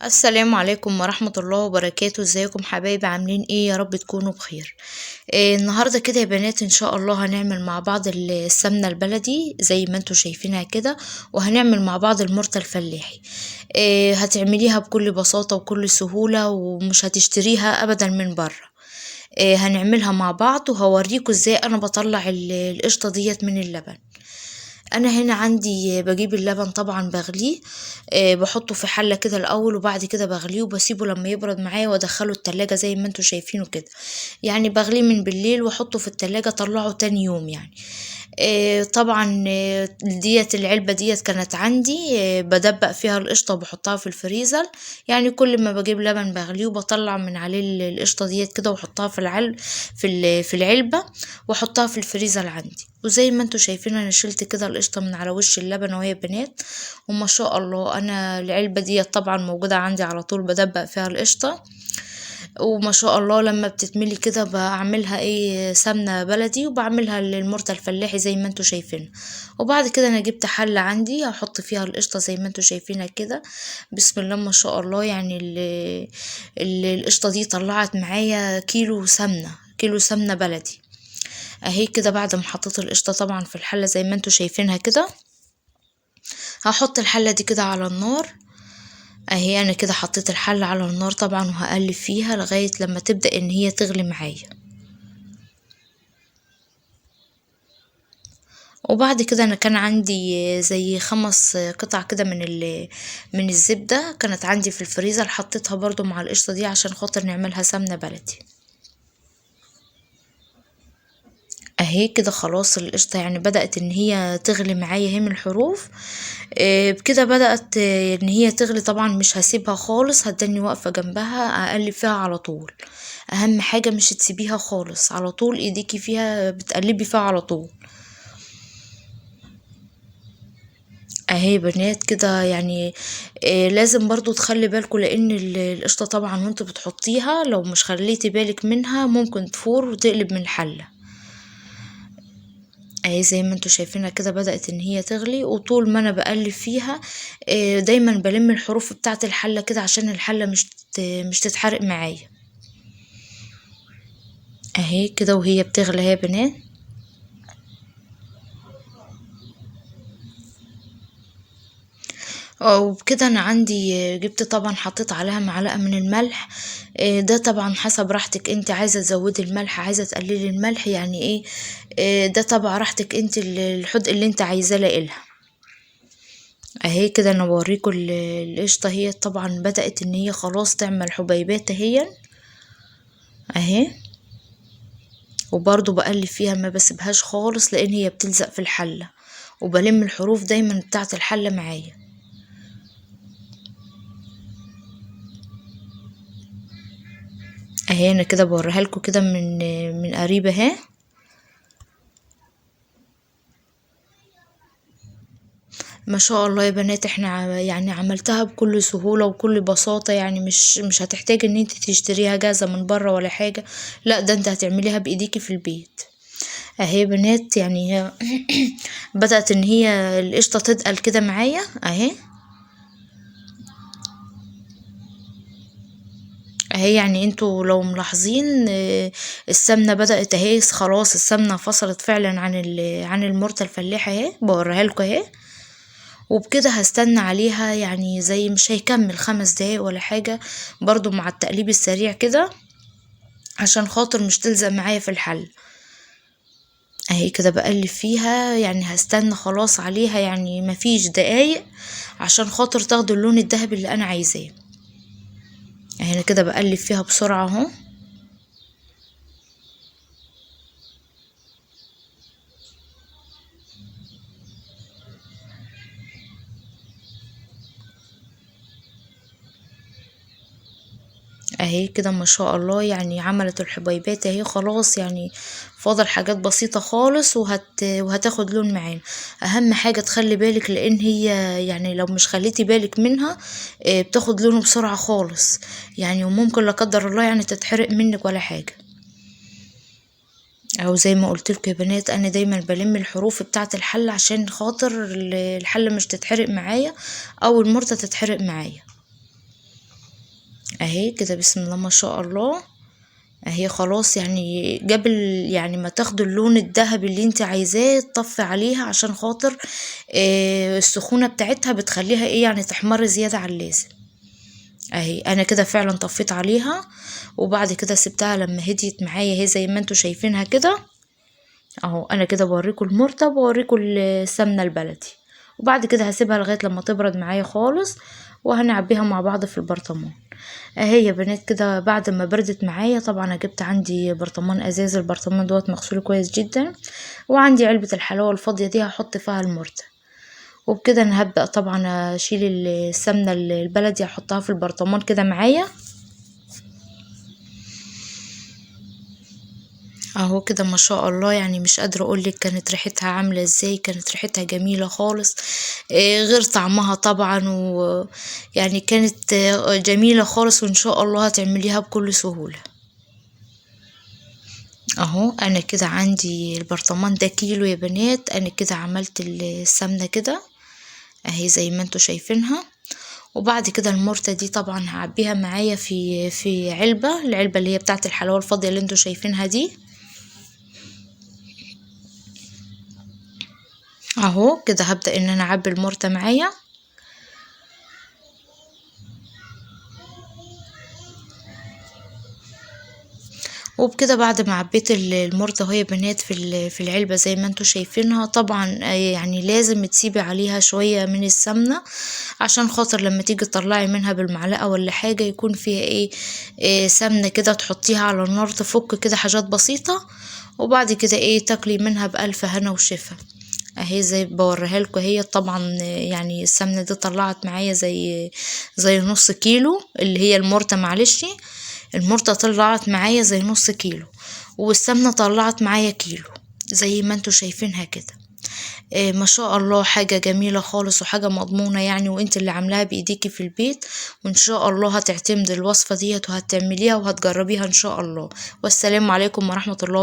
السلام عليكم ورحمة الله وبركاته. ازيكم حبايبي؟ عاملين ايه؟ يا رب تكونوا بخير. النهاردة كده يا بنات ان شاء الله هنعمل مع بعض السمنة البلدي زي ما انتوا شايفينها كده، وهنعمل مع بعض المرتة الفلاحي. هتعمليها بكل بساطة وكل سهولة ومش هتشتريها ابدا من بره. هنعملها مع بعض وهوريكم ازاي انا بطلع القشطة ديت من اللبن. انا هنا عندي بجيب اللبن طبعا بغليه. بحطه في حلة كده الاول وبعد كده بغليه وبسيبه لما يبرد معايا وادخله التلاجة زي ما انتوا شايفينه كده. يعني بغليه من بالليل واحطه في التلاجة اطلعه تاني يوم يعني. طبعا ديت العلبة ديت كانت عندي، بدبق فيها القشطة وبحطها في الفريزر. يعني كل ما بجيب لبن بغليه وبطلع من عليه القشطة ديت كده واحطها في العلبة واحطها في الفريزر عندي. وزي ما انتوا شايفين انا شلت كده القشطة من على وش اللبن وهي بنات. وما شاء الله انا العلبة ديت طبعا موجودة عندي على طول بدبق فيها القشطة. وما شاء الله لما بتتملي كده بعملها سمنة بلدي وبعملها للمرتة الفلاحي زي ما انتوا شايفين. وبعد كده انا جبت حلة عندي هحط فيها القشطة زي ما انتوا شايفينها كده. بسم الله ما شاء الله، يعني القشطة دي طلعت معايا كيلو سمنة بلدي. اهي كده بعد ما حطيت القشطة طبعا في الحلة زي ما انتوا شايفينها كده، هحط الحلة دي كده على النار. اهي انا كده حطيت الحلة على النار طبعا وهقلب فيها لغاية لما تبدأ ان هي تغلي معايا. وبعد كده انا كان عندي زي 5 قطع كده من الزبدة كانت عندي في الفريزر، حطيتها برضو مع القشطة دي عشان خاطر نعملها سمنة بلدي. اهي كده خلاص القشطة يعني بدأت ان هي تغلي معايا اهي من الحروف. بكده بدأت ان هي تغلي طبعا مش هسيبها خالص، هتدني واقفة جنبها اقلب فيها على طول. اهم حاجة مش تسيبيها خالص، على طول ايديكي فيها بتقلبي فيها على طول. اهي بنات كده يعني. لازم برضو تخلي بالكوا لان القشطة طبعا وانت بتحطيها لو مش خليتي بالك منها ممكن تفور وتقلب من الحلة. اهي زي ما انتوا شايفينها كده بدأت ان هي تغلي، وطول ما انا بقلب فيها دايما بلم الحروف بتاعة الحلة كده عشان الحلة مش تتحرق معايا. اهي كده وهي بتغلي اهي يا بنات. وبكده انا عندي جبت طبعا حطيت عليها معلقة من الملح. ده طبعا حسب راحتك، انت عايزة تزودي الملح عايزة تقللي الملح يعني ايه. ده طبعا راحتك انت، الحدق اللي انت عايزاه لإلها. اهي كده انا بوريكم القشطة هي طبعا بدأت ان هي خلاص تعمل حبيبات اهي. اهي وبرضو بقلب فيها ما بسيبهاش خالص لان هي بتلزق في الحلة، وبلم الحروف دايما بتاعة الحلة معايا. اهي انا كده بوريها لكم كده من قريب اهي. ما شاء الله يا بنات احنا يعني عملتها بكل سهولة وكل بساطة، يعني مش هتحتاج ان انت تشتريها جاهزة من بره ولا حاجة. لا ده انت هتعمليها بايديكي في البيت. اهي يا بنات يعني هي بدأت ان هي القشطة تتقل كده معايا اهي. اهي يعني انتوا لو ملاحظين السمنة بدأت اهي خلاص، السمنة فصلت فعلا عن المرتة الفلاحة اهي بوريها لكم اهي. وبكده هستنى عليها يعني زي مش هيكمل 5 دقايق ولا حاجة، برضو مع التقليب السريع كده عشان خاطر مش تلزق معايا في الحل. اهي كده بقلب فيها يعني هستنى خلاص عليها يعني مفيش دقايق عشان خاطر تاخد اللون الذهبي اللي انا عايزاه. اهي انا كده بقلب فيها بسرعة اهو. اهي كده ما شاء الله يعني عملت الحبيبات اهي خلاص، يعني فاضل حاجات بسيطة خالص وهتاخد لون معانا. اهم حاجة تخلي بالك لان هي يعني لو مش خليتي بالك منها بتاخد لونه بسرعة خالص يعني، وممكن لا قدر الله يعني تتحرق منك ولا حاجة. او زي ما قلت لكم يا بنات انا دايما بلم الحروف بتاعه الحل عشان خاطر الحله مش تتحرق معايا او المرته تتحرق معايا. اهي كده بسم الله ما شاء الله. اهي خلاص يعني يعني ما تاخدوا اللون الذهبي اللي انت عايزاه تطفي عليها، عشان خاطر السخونة بتاعتها بتخليها ايه يعني تحمر زيادة عن اللازم. اهي انا كده فعلا طفيت عليها، وبعد كده سبتها لما هديت معايا اهي زي ما انتوا شايفينها كده. اهو انا كده بوريكم المرتب وبوريكم السمنة البلدي، وبعد كده هسيبها لغاية لما تبرد معايا خالص، وهنعبيها مع بعض في البرطمان. اهي يا بنات كده بعد ما بردت معايا، طبعا انا جبت عندي برطمان ازاز، البرطمان دوت مغسول كويس جدا، وعندي علبة الحلاوة الفاضية دي هحط فيها المرتة. وبكده انا هبدأ طبعا اشيل السمنة البلدي احطها في البرطمان كده معايا. اهو كده ما شاء الله، يعني مش قادرة اقولك كانت ريحتها عاملة ازاي، كانت ريحتها جميلة خالص. غير طعمها طبعا، ويعني كانت جميلة خالص، وان شاء الله هتعمليها بكل سهولة. اهو انا كده عندي البرطمان ده كيلو يا بنات، انا كده عملت السمنة كده اهي زي ما انتوا شايفينها. وبعد كده المرتة دي طبعا هعبيها معايا في العلبة اللي هي بتاعة الحلاوة الفاضية اللي انتوا شايفينها دي. اهو كده هبدأ ان انا اعبي المرتة معايا. وبكده بعد ما عبيت المرتة اهو يا بنات في العلبة زي ما انتوا شايفينها، طبعا يعني لازم تسيبي عليها شوية من السمنة، عشان خاطر لما تيجي تطلعي منها بالمعلقة ولا حاجة يكون فيها إيه سمنة كده، تحطيها على النار تفك كده حاجات بسيطة، وبعد كده تاكلي منها بألف هنا وشفا. اهي زي بوريها لكم، هي طبعا يعني السمنة دي طلعت معايا زي نص كيلو، اللي هي المرتة معلش، المرتة طلعت معايا زي نص كيلو، والسمنة طلعت معايا كيلو زي ما انتوا شايفينها كده. ما شاء الله حاجة جميلة خالص وحاجة مضمونة يعني، وانت اللي عاملاها بايديكي في البيت، وان شاء الله هتعتمد الوصفة ديت وهتعمليها وهتجربيها ان شاء الله. والسلام عليكم ورحمة الله.